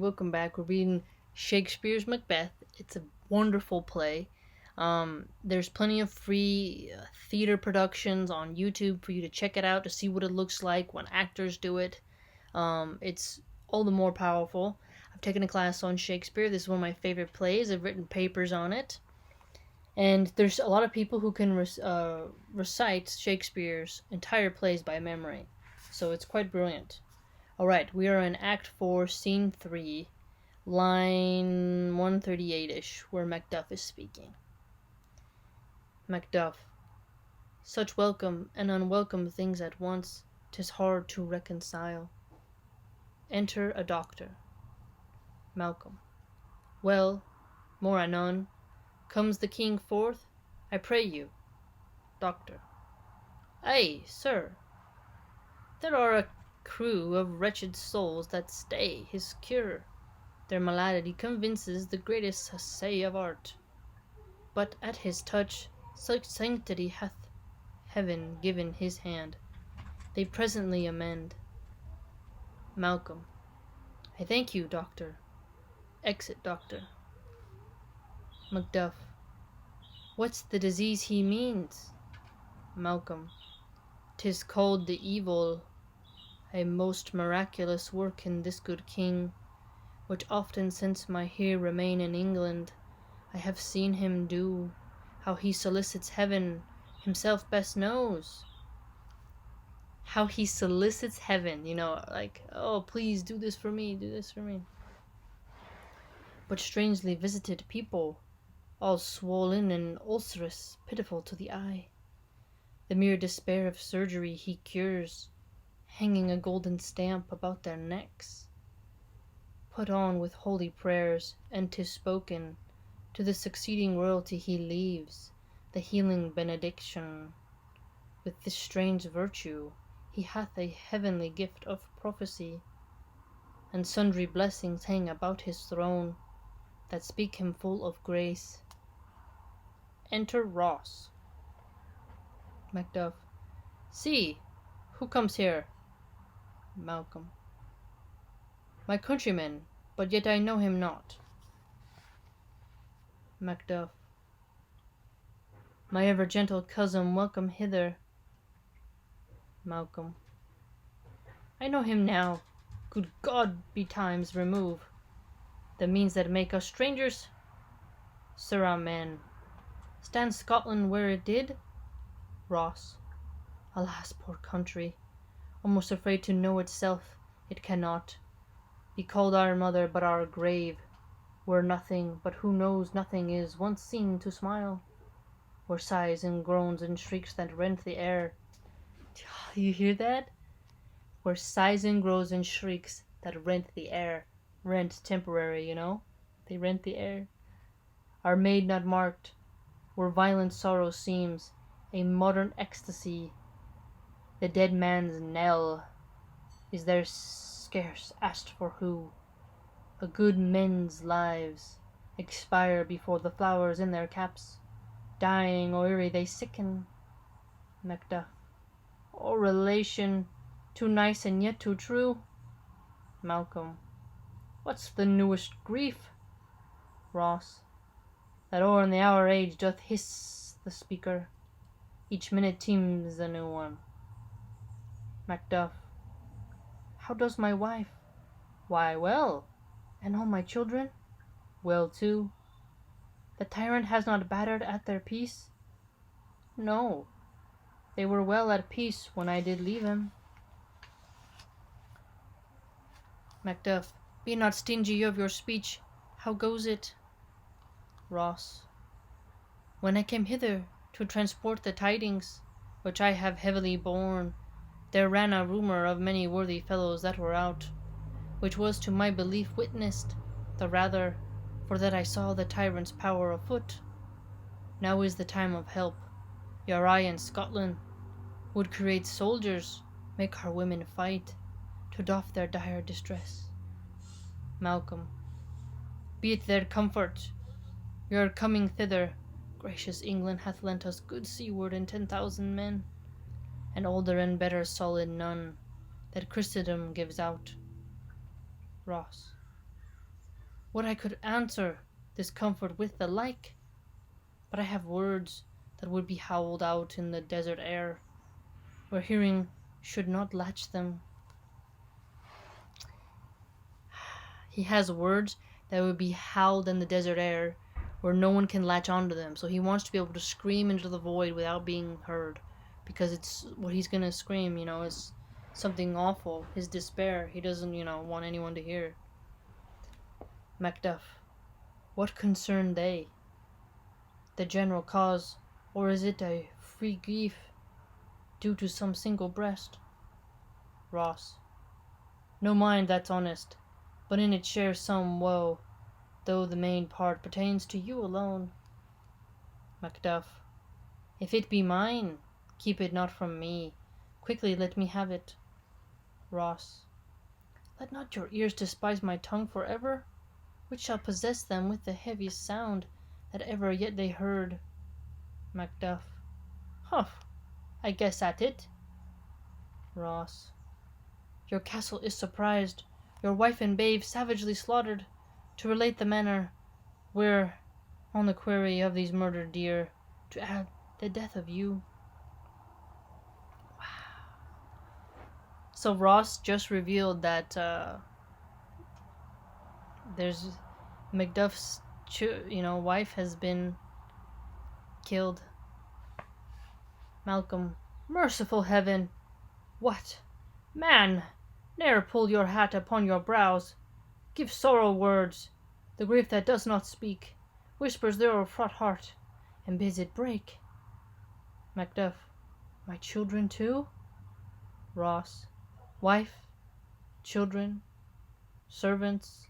Welcome back. We're reading Shakespeare's Macbeth. It's a wonderful play. There's plenty of free theater productions on YouTube for you to check it out to see what it looks like when actors do it. It's all the more powerful. I've taken a class on Shakespeare. This is one of my favorite plays. I've written papers on it. And there's a lot of people who can recite Shakespeare's entire plays by memory. So it's quite brilliant. Alright, we are in Act 4, Scene 3, line 138-ish, where Macduff is speaking. Macduff. Such welcome and unwelcome things at once, 'tis hard to reconcile. Enter a doctor. Malcolm. Well, more anon. Comes the king forth? I pray you. Doctor. Ay, sir. There are a crew of wretched souls that stay his cure. Their malady convinces the greatest essay of art. But at his touch, such sanctity hath heaven given his hand. They presently amend. Malcolm. I thank you, doctor. Exit doctor. Macduff. What's the disease he means? Malcolm. 'Tis called the evil, a most miraculous work in this good king, which often since my here remain in England, I have seen him do. How he solicits heaven, himself best knows. How he solicits heaven, like, oh, please do this for me, do this for me. But strangely visited people, all swollen and ulcerous, pitiful to the eye. The mere despair of surgery he cures, hanging a golden stamp about their necks. Put on with holy prayers, and 'tis spoken, to the succeeding royalty he leaves the healing benediction. With this strange virtue he hath a heavenly gift of prophecy, and sundry blessings hang about his throne, that speak him full of grace. Enter Ross. Macduff. See, who comes here? Malcolm. My countryman, but yet I know him not. Macduff. My ever gentle cousin, welcome hither. Malcolm. I know him now. Good God betimes remove the means that make us strangers. Sirrah men, stand Scotland where it did? Ross. Alas, poor country, almost afraid to know itself, it cannot be called our mother, but our grave, where nothing but who knows nothing is once seen to smile, where sighs and groans and shrieks that rent the air. You hear that? Where sighs and groans and shrieks that rent the air. Rent temporary, they rent the air. Are made not marked, where violent sorrow seems a modern ecstasy. The dead man's knell is there scarce asked for who. A good men's lives expire before the flowers in their caps. Dying or weary they sicken. Macduff. O relation, too nice and yet too true. Malcolm. What's the newest grief? Ross. That o'er in the hour age doth hiss the speaker. Each minute teems a new one. Macduff. How does my wife? Why, well. And all my children? Well too. The tyrant has not battered at their peace? No. They were well at peace when I did leave him. Macduff. Be not stingy of your speech. How goes it? Ross. When I came hither to transport the tidings, which I have heavily borne, there ran a rumour of many worthy fellows that were out, which was to my belief witnessed, the rather for that I saw the tyrant's power afoot. Now is the time of help. Your eye in Scotland would create soldiers, make our women fight, to doff their dire distress. Malcolm. Be it their comfort, your coming thither. Gracious England hath lent us good seaward and 10,000 men, and older and better solid none that Christendom gives out. Ross. Would I could answer this comfort with the like! But I have words that would be howled out in the desert air, where hearing should not latch them. He has words that would be howled in the desert air, where no one can latch onto them. So he wants to be able to scream into the void without being heard, because it's what he's gonna scream, is something awful, his despair. He doesn't, want anyone to hear. Macduff, what concern they? The general cause, or is it a free grief due to some single breast? Ross, no mind that's honest, but in it shares some woe, though the main part pertains to you alone. Macduff, if it be mine, keep it not from me, quickly let me have it. Ross, let not your ears despise my tongue for ever, which shall possess them with the heaviest sound that ever yet they heard. Macduff, humph, I guess at it. Ross, your castle is surprised, your wife and babe savagely slaughtered, to relate the manner where, on the query of these murdered deer, to add the death of you. So Ross just revealed that there's Macduff's wife has been killed. Malcolm, merciful heaven! What? Man, ne'er pull your hat upon your brows. Give sorrow words. The grief that does not speak whispers their o'erfraught heart, and bids it break. Macduff, my children too? Ross, wife, children, servants,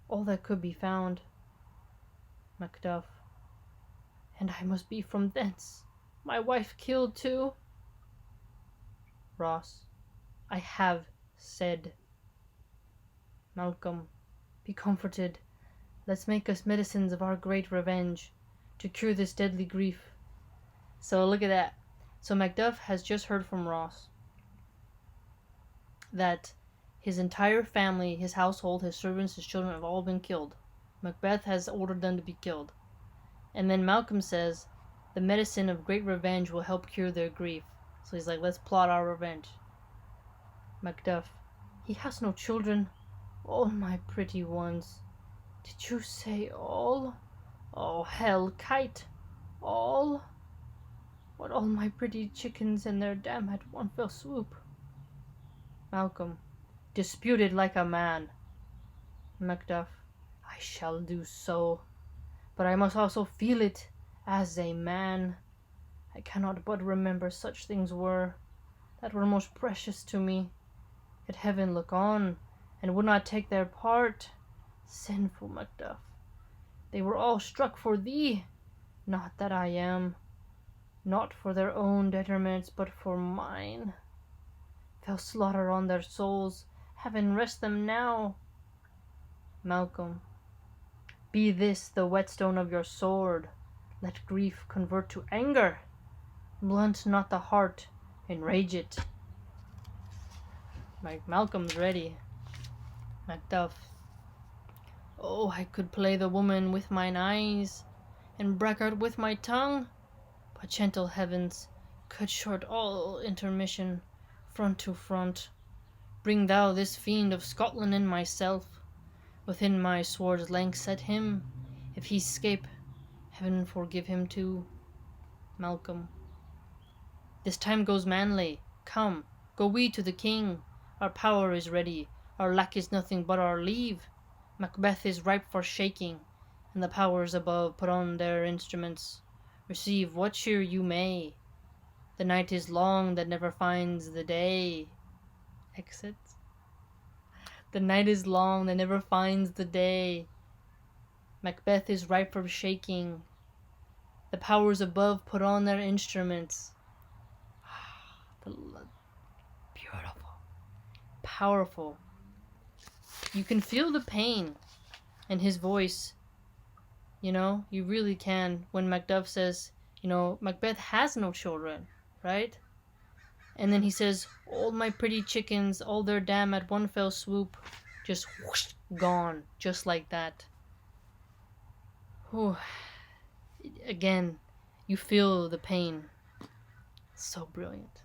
all that could be found. Macduff, and I must be from thence, my wife killed too? Ross, I have said. Malcolm, be comforted. Let's make us medicines of our great revenge, to cure this deadly grief. So look at that. So Macduff has just heard from Ross that his entire family, his household, his servants, his children have all been killed. Macbeth has ordered them to be killed. And then Malcolm says, the medicine of great revenge will help cure their grief. So he's like, let's plot our revenge. Macduff, he has no children. All my pretty ones. Did you say all? Oh, hell kite. All? What, all my pretty chickens and their dam at one fell swoop? Malcolm, dispute it like a man. Macduff, I shall do so, but I must also feel it as a man. I cannot but remember such things were, that were most precious to me. Yet heaven look on, and would not take their part. Sinful Macduff, they were all struck for thee, not that I am, not for their own detriments, but for mine. Fell slaughter on their souls, heaven rest them now. Malcolm, be this the whetstone of your sword, let grief convert to anger, blunt not the heart, enrage it. Malcolm's ready. Macduff, oh, I could play the woman with mine eyes, and braggart with my tongue, but gentle heavens, cut short all intermission, front to front. Bring thou this fiend of Scotland and myself, within my sword's length set him. If he scape, heaven forgive him too. Malcolm, this time goes manly. Come, go we to the king. Our power is ready, our lack is nothing but our leave. Macbeth is ripe for shaking, and the powers above put on their instruments. Receive what cheer you may. The night is long that never finds the day. Exit. The night is long that never finds the day. Macbeth is ripe for shaking. The powers above put on their instruments. Beautiful. Powerful. You can feel the pain in his voice. You really can. When Macduff says, Macbeth has no children, right? And then he says, all my pretty chickens, all their dam at one fell swoop, just whoosh, gone, just like that. Oh, again, you feel the pain. So brilliant.